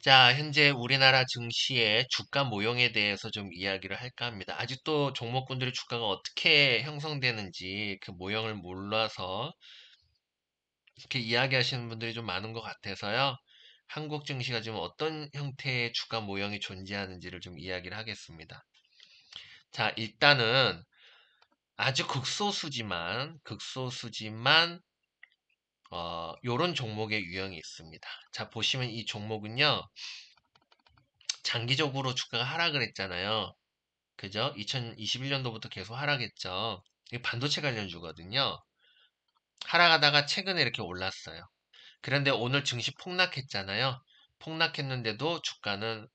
자, 현재 우리나라 증시의 주가 모형에 대해서 좀 이야기를 할까 합니다. 아직도 종목군들의 주가가 어떻게 형성되는지 그 모형을 몰라서 이렇게 이야기하시는 분들이 좀 많은 것 같아서요. 한국 증시가 지금 어떤 형태의 주가 모형이 존재하는지를 좀 이야기를 하겠습니다. 자, 일단은 아주 극소수지만 요런 종목의 유형이 있습니다. 자, 보시면 이 종목은요. 장기적으로 주가가 하락을 했잖아요. 그죠? 2021년도부터 계속 하락했죠. 이게 반도체 관련주거든요. 하락하다가 최근에 이렇게 올랐어요. 그런데 오늘 증시 폭락했잖아요. 폭락했는데도 주가는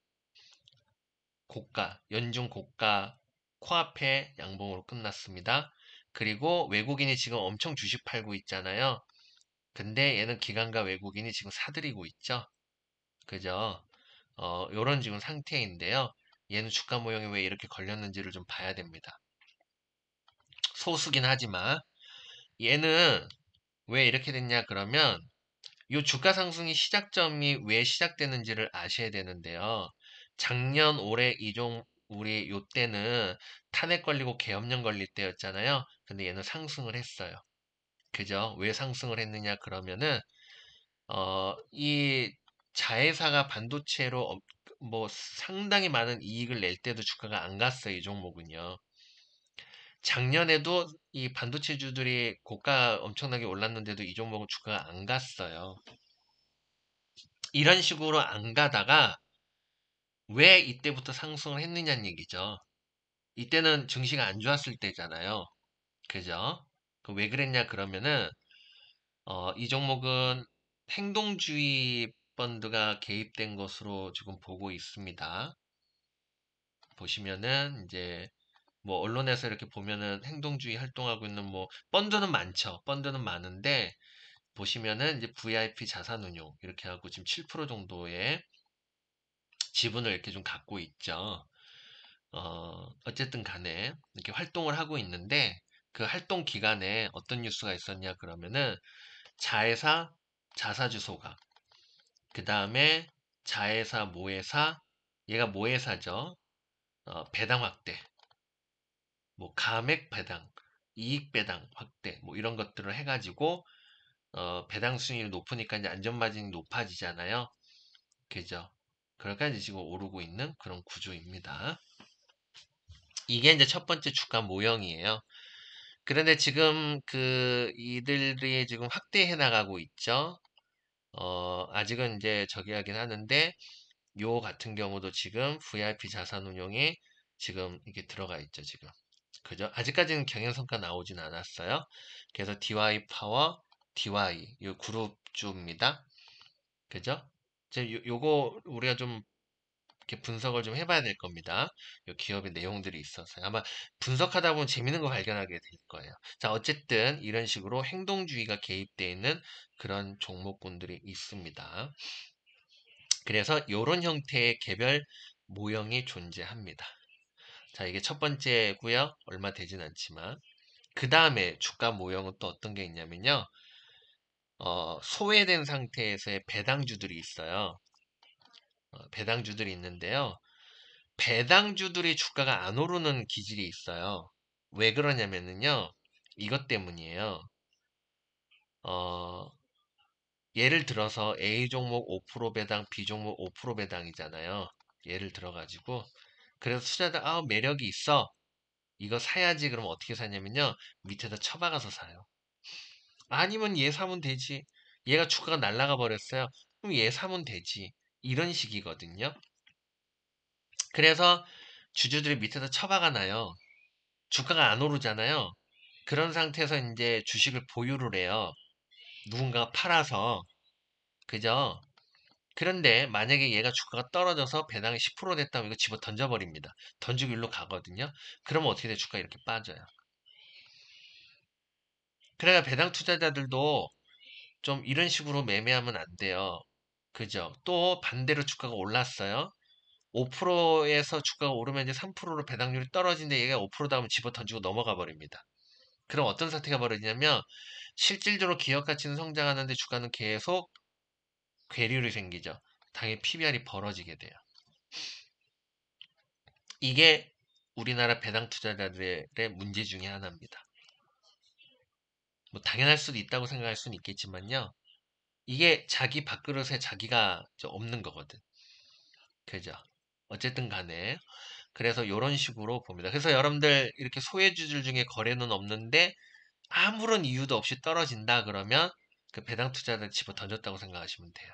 연중 고가 코앞에 양봉으로 끝났습니다. 그리고 외국인이 지금 엄청 주식 팔고 있잖아요. 근데 얘는 기관과 외국인이 지금 사들이고 있죠. 그죠? 요런 지금 상태인데요. 얘는 주가 모형이 왜 이렇게 걸렸는지를 좀 봐야 됩니다. 소수긴 하지만 얘는 왜 이렇게 됐냐 그러면 이 주가 상승이 시작점이 왜 시작되는지를 아셔야 되는데요. 작년 올해 우리 요때는 탄핵 걸리고 계엄령 걸릴 때였잖아요. 근데 얘는 상승을 했어요. 그죠? 왜 상승을 했느냐 그러면은 이 자회사가 반도체로 뭐 상당히 많은 이익을 낼 때도 주가가 안 갔어요. 이 종목은요. 작년에도 이 반도체주들이 고가 엄청나게 올랐는데도 이 종목은 주가가 안 갔어요. 이런 식으로 안 가다가 왜 이때부터 상승을 했느냐는 얘기죠. 이때는 증시가 안 좋았을 때잖아요. 그죠? 왜 그랬냐 그러면은 이 종목은 행동주의 펀드가 개입된 것으로 지금 보고 있습니다. 보시면은 이제 뭐 언론에서 이렇게 보면은 행동주의 활동하고 있는 뭐 펀드는 많죠. 펀드는 많은데 보시면은 이제 VIP 자산운용 이렇게 하고 지금 7% 정도의 지분을 이렇게 좀 갖고 있죠. 어쨌든 간에 이렇게 활동을 하고 있는데 그 활동 기간에 어떤 뉴스가 있었냐 그러면은 자회사 자사주소가 그 다음에 자회사 모회사 얘가 모회사죠. 배당 확대 뭐 감액 배당 이익 배당 확대 뭐 이런 것들을 해가지고 배당 수익률이 높으니까 이제 안전마진이 높아지잖아요. 그죠? 그러니까 이제 지금 오르고 있는 그런 구조입니다. 이게 이제 첫 번째 주가 모형이에요. 그런데 지금 이들이 지금 확대해 나가고 있죠. 아직은 이제 저기 하긴 하는데 요 같은 경우도 지금 VIP 자산운용에 지금 이게 들어가 있죠, 지금. 그죠? 아직까지는 경영성과 나오진 않았어요. 그래서 DY 파워, DY 요 그룹주입니다. 그죠? 이제 요거 우리가 좀 이렇게 분석을 좀 해봐야 될 겁니다. 요 기업의 내용들이 있어서 아마 분석하다 보면 재밌는 거 발견하게 될 거예요. 자, 어쨌든 이런 식으로 행동주의가 개입되어 있는 그런 종목군들이 있습니다. 그래서 이런 형태의 개별 모형이 존재합니다. 자, 이게 첫 번째고요. 얼마 되진 않지만 그 다음에 주가 모형은 또 어떤 게 있냐면요. 소외된 상태에서의 배당주들이 있어요. 배당주들이 있는데요. 배당주들이 주가가 안 오르는 기질이 있어요. 왜 그러냐면요. 이것 때문이에요. 어, 예를 들어서 A 종목 5% 배당, B 종목 5% 배당이잖아요. 예를 들어가지고. 그래서 투자자, 매력이 있어. 이거 사야지. 그럼 어떻게 사냐면요. 밑에다 쳐박아서 사요. 아니면 얘 사면 되지. 얘가 주가가 날아가 버렸어요. 그럼 얘 사면 되지. 이런 식이거든요. 그래서 주주들이 밑에다 처박아 놔요. 주가가 안 오르잖아요. 그런 상태에서 이제 주식을 보유를 해요. 누군가가 팔아서. 그죠? 그런데 만약에 얘가 주가가 떨어져서 배당이 10% 됐다면 이거 집어 던져버립니다. 던지고 일로 가거든요. 그러면 어떻게 돼? 주가 이렇게 빠져요. 그래야 배당 투자자들도 좀 이런 식으로 매매하면 안 돼요. 그죠? 또 반대로 주가가 올랐어요. 5%에서 주가가 오르면 이제 3%로 배당률이 떨어진데 얘가 5%다 하면 집어 던지고 넘어가 버립니다. 그럼 어떤 사태가 벌어지냐면 실질적으로 기업 가치는 성장하는데 주가는 계속 괴리율이 생기죠. 당연히 PBR이 벌어지게 돼요. 이게 우리나라 배당 투자자들의 문제 중에 하나입니다. 뭐 당연할 수도 있다고 생각할 수는 있겠지만요. 이게 자기 밥그릇에 자기가 없는 거거든. 그죠? 어쨌든 간에 그래서 이런 식으로 봅니다. 그래서 여러분들 이렇게 소외주들 중에 거래는 없는데 아무런 이유도 없이 떨어진다 그러면 그 배당 투자자 집어 던졌다고 생각하시면 돼요.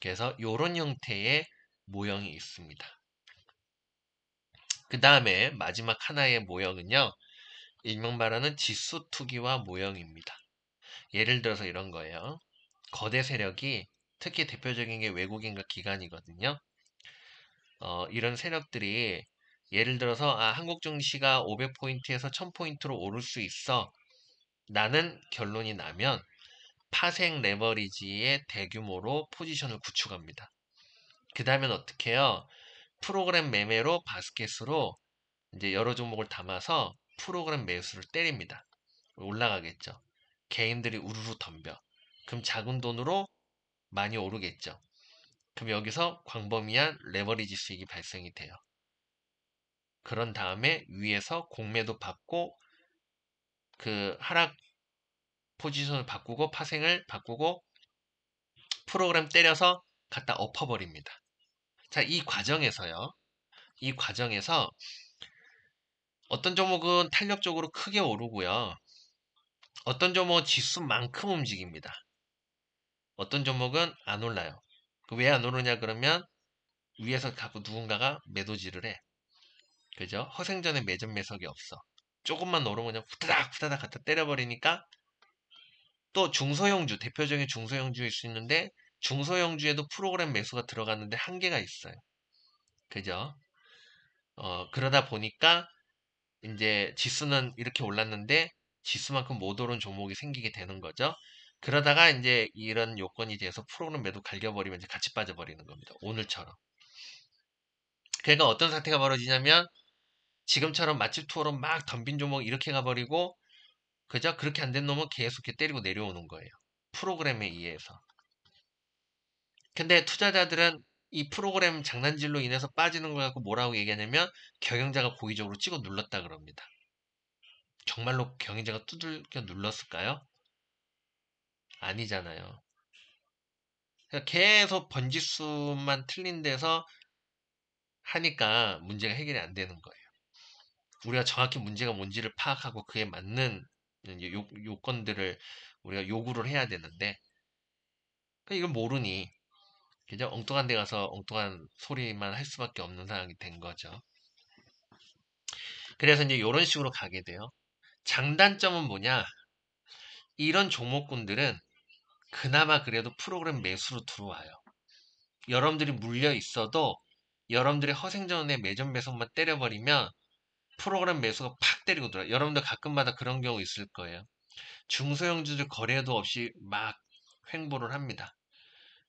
그래서 이런 형태의 모형이 있습니다. 그 다음에 마지막 하나의 모형은요. 일명 말하는 지수 투기와 모형입니다. 예를 들어서 이런 거예요. 거대 세력이 특히 대표적인 게 외국인과 기관이거든요. 이런 세력들이 예를 들어서 한국 증시가 500포인트에서 1000포인트로 오를 수 있어. 라는 결론이 나면 파생 레버리지의 대규모로 포지션을 구축합니다. 그 다음엔 어떻게 해요? 프로그램 매매로 바스켓으로 이제 여러 종목을 담아서 프로그램 매수를 때립니다. 올라가겠죠. 개인들이 우르르 덤벼. 그럼 작은 돈으로 많이 오르겠죠. 그럼 여기서 광범위한 레버리지 수익이 발생이 돼요. 그런 다음에 위에서 공매도 받고 그 하락 포지션을 바꾸고 파생을 바꾸고 프로그램 때려서 갖다 엎어버립니다. 자, 이 과정에서 어떤 종목은 탄력적으로 크게 오르고요. 어떤 종목은 지수만큼 움직입니다. 어떤 종목은 안 올라요. 왜 안 오르냐 그러면 위에서 자꾸 누군가가 매도질을 해. 그죠? 허생전에 매점 매석이 없어. 조금만 오르면 그냥 후다닥 후다닥 갖다 때려버리니까 또 중소형주, 대표적인 중소형주일 수 있는데 중소형주에도 프로그램 매수가 들어갔는데 한계가 있어요. 그죠? 그러다 보니까 이제 지수는 이렇게 올랐는데 지수만큼 못 오른 종목이 생기게 되는 거죠. 그러다가 이제 이런 요건이 돼서 프로그램 매도 갈겨버리면 이제 같이 빠져버리는 겁니다. 오늘처럼. 그러니까 어떤 사태가 벌어지냐면 지금처럼 맛집 투어로 막 덤빈 종목 이렇게 가버리고 그죠? 그렇게 안 된 놈은 계속 이렇게 때리고 내려오는 거예요. 프로그램에 의해서. 근데 투자자들은 이 프로그램 장난질로 인해서 빠지는 걸 갖고 뭐라고 얘기하냐면 경영자가 고의적으로 찍어 눌렀다 그럽니다. 정말로 경영자가 두들겨 눌렀을까요? 아니잖아요. 그러니까 계속 번지수만 틀린 데서 하니까 문제가 해결이 안 되는 거예요. 우리가 정확히 문제가 뭔지를 파악하고 그에 맞는 요건들을 우리가 요구를 해야 되는데 그러니까 이걸 모르니 그죠? 엉뚱한 데 가서 엉뚱한 소리만 할 수밖에 없는 상황이 된 거죠. 그래서 이제 이런 식으로 가게 돼요. 장단점은 뭐냐? 이런 종목군들은 그나마 그래도 프로그램 매수로 들어와요. 여러분들이 물려 있어도 여러분들이 허생전에 매점 배송만 때려버리면 프로그램 매수가 팍 때리고 들어와요. 여러분들 가끔마다 그런 경우 있을 거예요. 중소형주들 거래도 없이 막 횡보를 합니다.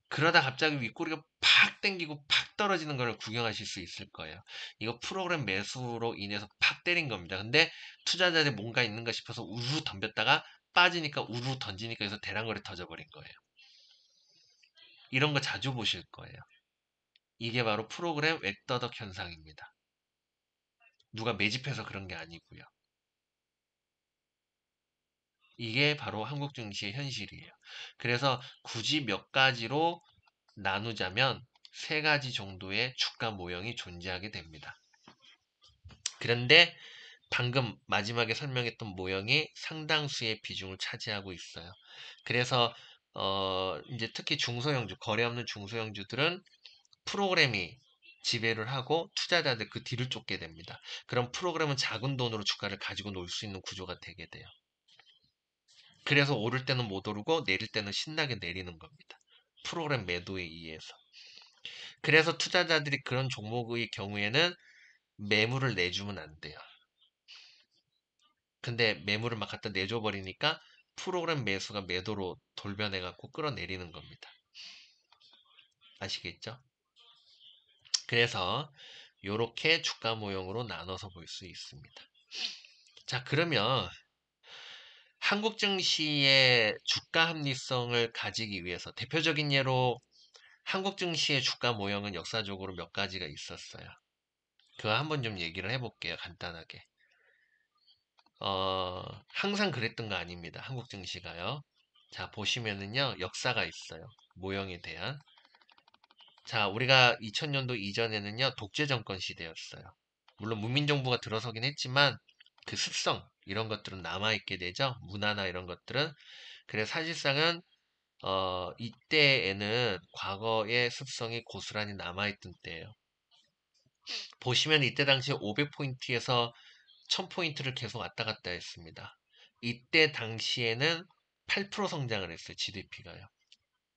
그러다 갑자기 윗꼬리가 팍 땡기고 팍 떨어지는 걸 구경하실 수 있을 거예요. 이거 프로그램 매수로 인해서 팍 때린 겁니다. 근데 투자자들이 뭔가 있는가 싶어서 우르르 덤볐다가 빠지니까 우르르 던지니까 여기서 대량거래 터져버린 거예요. 이런 거 자주 보실 거예요. 이게 바로 프로그램 웹더덕 현상입니다. 누가 매집해서 그런 게 아니고요. 이게 바로 한국 증시의 현실이에요. 그래서 굳이 몇 가지로 나누자면 세 가지 정도의 주가 모형이 존재하게 됩니다. 그런데 방금 마지막에 설명했던 모형이 상당수의 비중을 차지하고 있어요. 그래서 이제 특히 중소형주, 거래 없는 중소형주들은 프로그램이 지배를 하고 투자자들 그 뒤를 쫓게 됩니다. 그럼 프로그램은 작은 돈으로 주가를 가지고 놀 수 있는 구조가 되게 돼요. 그래서 오를 때는 못 오르고 내릴 때는 신나게 내리는 겁니다. 프로그램 매도에 의해서. 그래서 투자자들이 그런 종목의 경우에는 매물을 내주면 안 돼요. 근데 매물을 막 갖다 내줘 버리니까 프로그램 매수가 매도로 돌변해 갖고 끌어내리는 겁니다. 아시겠죠? 그래서 이렇게 주가 모형으로 나눠서 볼 수 있습니다. 자, 그러면 한국 증시의 주가 합리성을 가지기 위해서 대표적인 예로 한국 증시의 주가 모형은 역사적으로 몇 가지가 있었어요. 그거 한번 좀 얘기를 해볼게요. 간단하게. 항상 그랬던 거 아닙니다. 한국 증시가요. 자, 보시면은요, 역사가 있어요. 모형에 대한. 자, 우리가 2000년도 이전에는요, 독재 정권 시대였어요. 물론 문민정부가 들어서긴 했지만, 그 습성, 이런 것들은 남아있게 되죠. 문화나 이런 것들은. 그래서 사실상은, 이때에는 과거의 습성이 고스란히 남아있던 때예요. 보시면 이때 당시 500포인트에서 1000포인트를 계속 왔다 갔다 했습니다. 이때 당시에는 8% 성장을 했어요. GDP가요.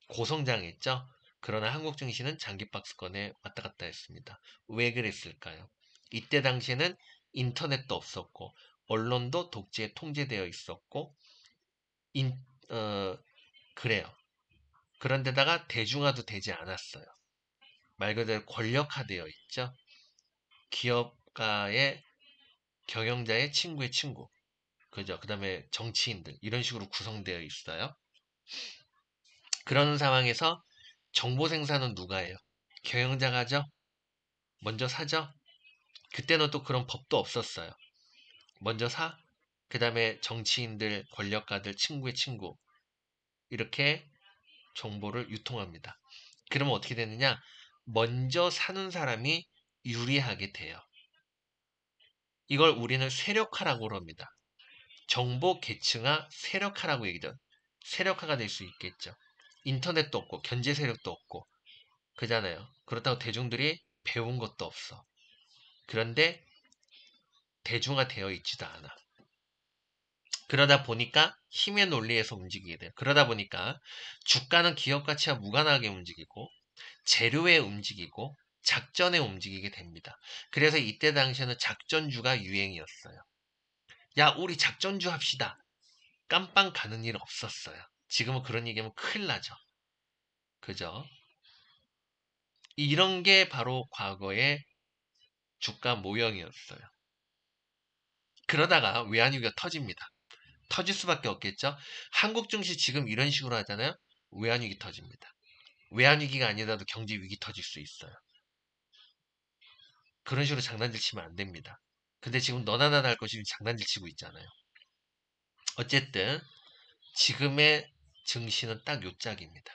고성장했죠. 그러나 한국 증시는 장기 박스권에 왔다 갔다 했습니다. 왜 그랬을까요? 이때 당시에는 인터넷도 없었고 언론도 독재에 통제되어 있었고 인, 어, 그래요. 그런데다가 대중화도 되지 않았어요. 말 그대로 권력화되어 있죠. 기업가의 경영자의 친구의 친구. 그죠? 그 다음에 정치인들. 이런 식으로 구성되어 있어요. 그런 상황에서 정보 생산은 누가 해요? 경영자가 하죠? 먼저 사죠? 그때는 또 그런 법도 없었어요. 먼저 사, 그 다음에 정치인들, 권력가들, 친구의 친구. 이렇게 정보를 유통합니다. 그러면 어떻게 되느냐? 먼저 사는 사람이 유리하게 돼요. 이걸 우리는 세력화라고 합니다. 정보 계층화, 세력화라고 얘기죠. 세력화가 될 수 있겠죠. 인터넷도 없고, 견제 세력도 없고, 그잖아요. 그렇다고 대중들이 배운 것도 없어. 그런데 대중화되어 있지도 않아. 그러다 보니까 힘의 논리에서 움직이게 돼요. 그러다 보니까 주가는 기업 가치와 무관하게 움직이고 재료에 움직이고 작전에 움직이게 됩니다. 그래서 이때 당시에는 작전주가 유행이었어요. 야, 우리 작전주 합시다. 깜빵 가는 일 없었어요. 지금은 그런 얘기하면 큰일 나죠. 그죠? 이런 게 바로 과거의 주가 모형이었어요. 그러다가 외환위기가 터집니다. 터질 수밖에 없겠죠. 한국 증시 지금 이런 식으로 하잖아요. 외환위기 터집니다. 외환위기가 아니라도 경제위기 터질 수 있어요. 그런 식으로 장난질 치면 안 됩니다. 근데 지금 너나 나나 할 것이 장난질 치고 있잖아요. 어쨌든 지금의 증시는 딱 요 짝입니다.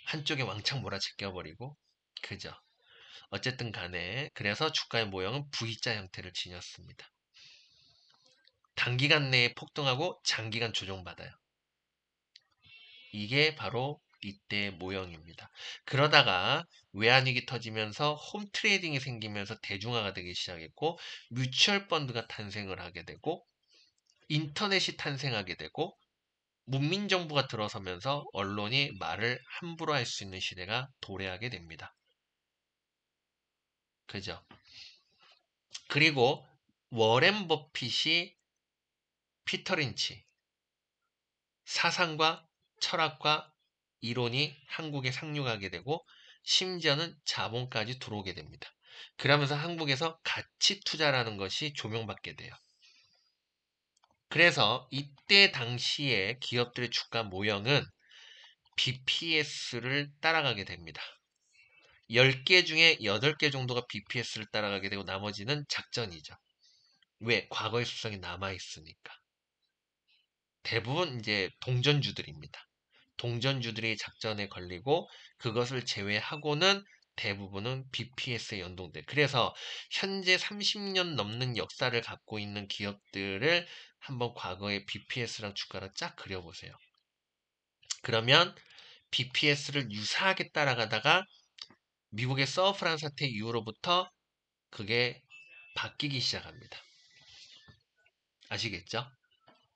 한쪽에 왕창 몰아제껴버리고 그죠. 어쨌든 간에 그래서 주가의 모형은 V자 형태를 지녔습니다. 단기간 내에 폭등하고 장기간 조정받아요. 이게 바로 이때의 모형입니다. 그러다가 외환위기 터지면서 홈 트레이딩이 생기면서 대중화가 되기 시작했고 뮤추얼 펀드가 탄생을 하게 되고 인터넷이 탄생하게 되고 문민정부가 들어서면서 언론이 말을 함부로 할 수 있는 시대가 도래하게 됩니다. 그죠? 그리고 워렌 버핏이 피터 린치 사상과 철학과 이론이 한국에 상륙하게 되고 심지어는 자본까지 들어오게 됩니다. 그러면서 한국에서 가치 투자라는 것이 조명받게 돼요. 그래서 이때 당시에 기업들의 주가 모형은 BPS를 따라가게 됩니다. 10개 중에 8개 정도가 BPS를 따라가게 되고 나머지는 작전이죠. 왜? 과거의 습성이 남아있으니까. 대부분 이제 동전주들입니다. 동전주들이 작전에 걸리고 그것을 제외하고는 대부분은 BPS에 연동돼. 그래서 현재 30년 넘는 역사를 갖고 있는 기업들을 한번 과거의 BPS랑 주가를 쫙 그려보세요. 그러면 BPS를 유사하게 따라가다가 미국의 서브프라임 사태 이후로부터 그게 바뀌기 시작합니다. 아시겠죠?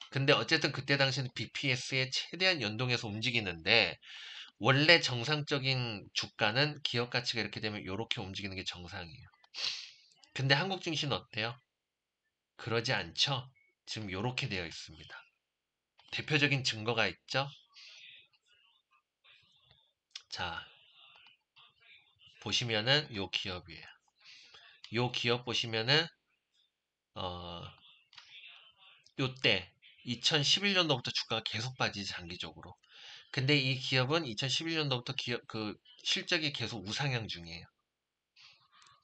근데 어쨌든 그때 당시에는 BPS에 최대한 연동해서 움직이는데 원래 정상적인 주가는 기업 가치가 이렇게 되면 이렇게 움직이는 게 정상이에요. 근데 한국 증시는 어때요? 그러지 않죠? 지금 이렇게 되어 있습니다. 대표적인 증거가 있죠? 자, 보시면은 요 기업이에요. 요 기업 보시면은 어, 요때 2011년도부터 주가가 계속 빠지지 장기적으로. 근데 이 기업은 2011년도부터 실적이 계속 우상향 중이에요.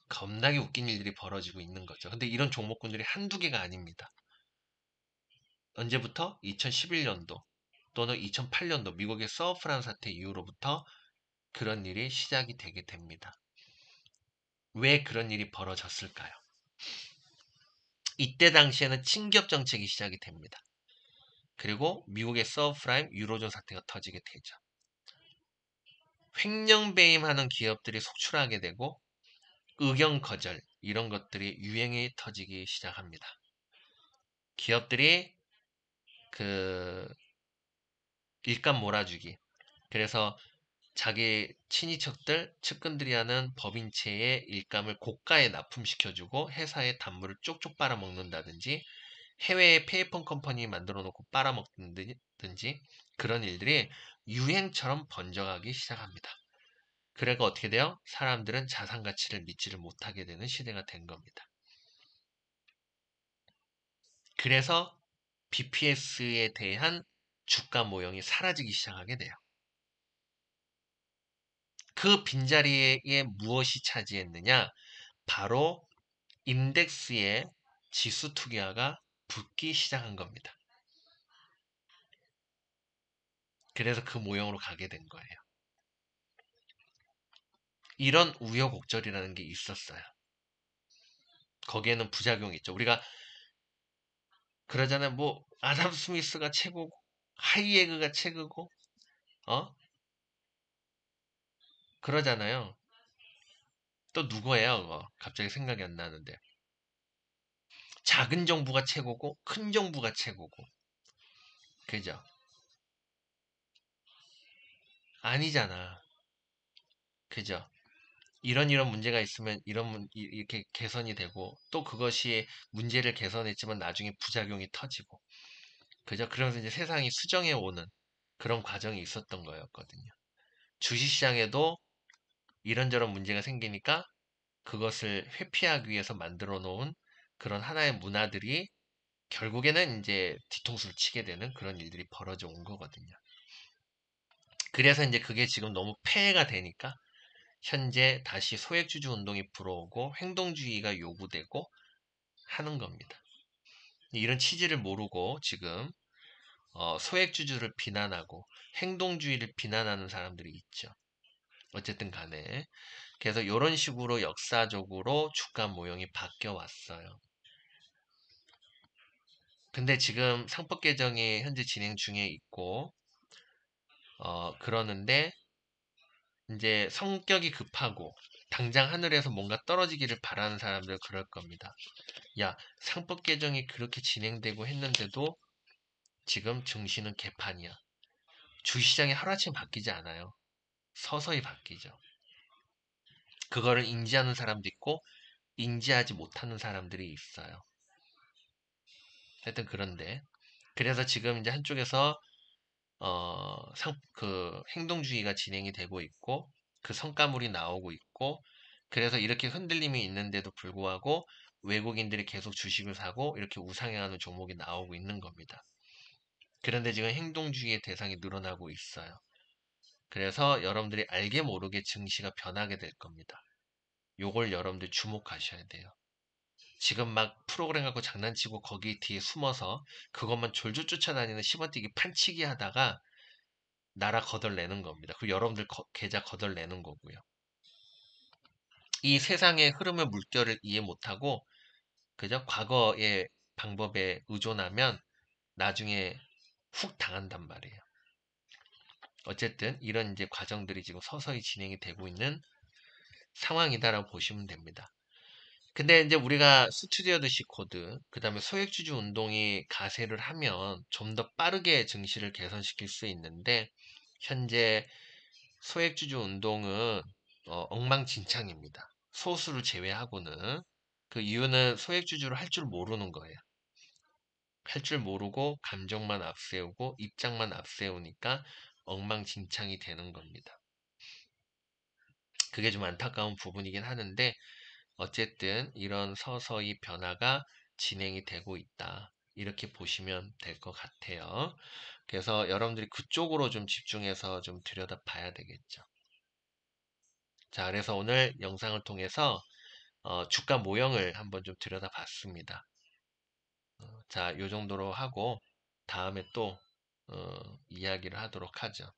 겁나게 웃긴 일들이 벌어지고 있는 거죠. 근데 이런 종목군들이 한두 개가 아닙니다. 언제부터? 2011년도 또는 2008년도 미국의 서브프란 사태 이후로부터 그런 일이 시작이 되게 됩니다. 왜 그런 일이 벌어졌을까요? 이때 당시에는 친기업 정책이 시작이 됩니다. 그리고 미국의 서브프라임 유로존 사태가 터지게 되죠. 횡령배임하는 기업들이 속출하게 되고 의견 거절 이런 것들이 유행이 터지기 시작합니다. 기업들이 그 일감 몰아주기 그래서 자기 친인척들, 측근들이 하는 법인체의 일감을 고가에 납품시켜주고 회사의 단물을 쪽쪽 빨아먹는다든지 해외에 페이폰 컴퍼니 만들어 놓고 빨아먹든지 그런 일들이 유행처럼 번져가기 시작합니다. 그래가 어떻게 돼요? 사람들은 자산 가치를 믿지를 못하게 되는 시대가 된 겁니다. 그래서 BPS에 대한 주가 모형이 사라지기 시작하게 돼요. 그 빈자리에 무엇이 차지했느냐? 바로 인덱스의 지수 투기화가 붙기 시작한 겁니다. 그래서 그 모형으로 가게 된 거예요. 이런 우여곡절이라는 게 있었어요. 거기에는 부작용이 있죠. 우리가 그러잖아요. 뭐 아담 스미스가 최고고 하이에그가 최고고 어? 그러잖아요. 또 누구예요, 그거? 갑자기 생각이 안 나는데. 작은 정부가 최고고 큰 정부가 최고고. 그죠? 아니잖아. 그죠? 이런 문제가 있으면 이렇게 개선이 되고 또 그것이 문제를 개선했지만 나중에 부작용이 터지고 그죠? 그러면서 이제 세상이 수정해 오는 그런 과정이 있었던 거였거든요. 주식시장에도 이런저런 문제가 생기니까 그것을 회피하기 위해서 만들어 놓은 그런 하나의 문화들이 결국에는 이제 뒤통수를 치게 되는 그런 일들이 벌어져 온 거거든요. 그래서 이제 그게 지금 너무 폐해가 되니까 현재 다시 소액주주 운동이 불어오고 행동주의가 요구되고 하는 겁니다. 이런 취지를 모르고 지금 소액주주를 비난하고 행동주의를 비난하는 사람들이 있죠. 어쨌든 간에 그래서 이런 식으로 역사적으로 주가 모형이 바뀌어 왔어요. 근데 지금 상법 개정이 현재 진행 중에 있고 그러는데 이제 성격이 급하고 당장 하늘에서 뭔가 떨어지기를 바라는 사람들 그럴 겁니다. 야, 상법 개정이 그렇게 진행되고 했는데도 지금 증시는 개판이야. 주시장이 하루아침에 바뀌지 않아요. 서서히 바뀌죠. 그거를 인지하는 사람도 있고 인지하지 못하는 사람들이 있어요. 하여튼 그런데 그래서 지금 이제 한쪽에서 그 행동주의가 진행이 되고 있고 그 성과물이 나오고 있고 그래서 이렇게 흔들림이 있는데도 불구하고 외국인들이 계속 주식을 사고 이렇게 우상향하는 종목이 나오고 있는 겁니다. 그런데 지금 행동주의의 대상이 늘어나고 있어요. 그래서 여러분들이 알게 모르게 증시가 변하게 될 겁니다. 요걸 여러분들 주목하셔야 돼요. 지금 막 프로그램 갖고 장난치고 거기 뒤에 숨어서 그것만 졸졸 쫓아다니는 10원 뛰기 판치기 하다가 나라 거덜내는 겁니다. 그 여러분들 계좌 거덜내는 거고요. 이 세상의 흐름의 물결을 이해 못하고 그저 과거의 방법에 의존하면 나중에 훅 당한단 말이에요. 어쨌든 이런 이제 과정들이 지금 서서히 진행이 되고 있는 상황이다라고 보시면 됩니다. 근데 이제 우리가 스튜디오드시 코드, 그 다음에 소액주주 운동이 가세를 하면 좀 더 빠르게 증시를 개선시킬 수 있는데 현재 소액주주 운동은 엉망진창입니다. 소수를 제외하고는 그 이유는 소액주주를 할 줄 모르는 거예요. 할 줄 모르고 감정만 앞세우고 입장만 앞세우니까 엉망진창이 되는 겁니다. 그게 좀 안타까운 부분이긴 하는데 어쨌든 이런 서서히 변화가 진행이 되고 있다. 이렇게 보시면 될 것 같아요. 그래서 여러분들이 그쪽으로 좀 집중해서 좀 들여다 봐야 되겠죠. 자, 그래서 오늘 영상을 통해서 주가 모형을 한번 좀 들여다 봤습니다. 자, 요 정도로 하고 다음에 또 이야기를 하도록 하죠.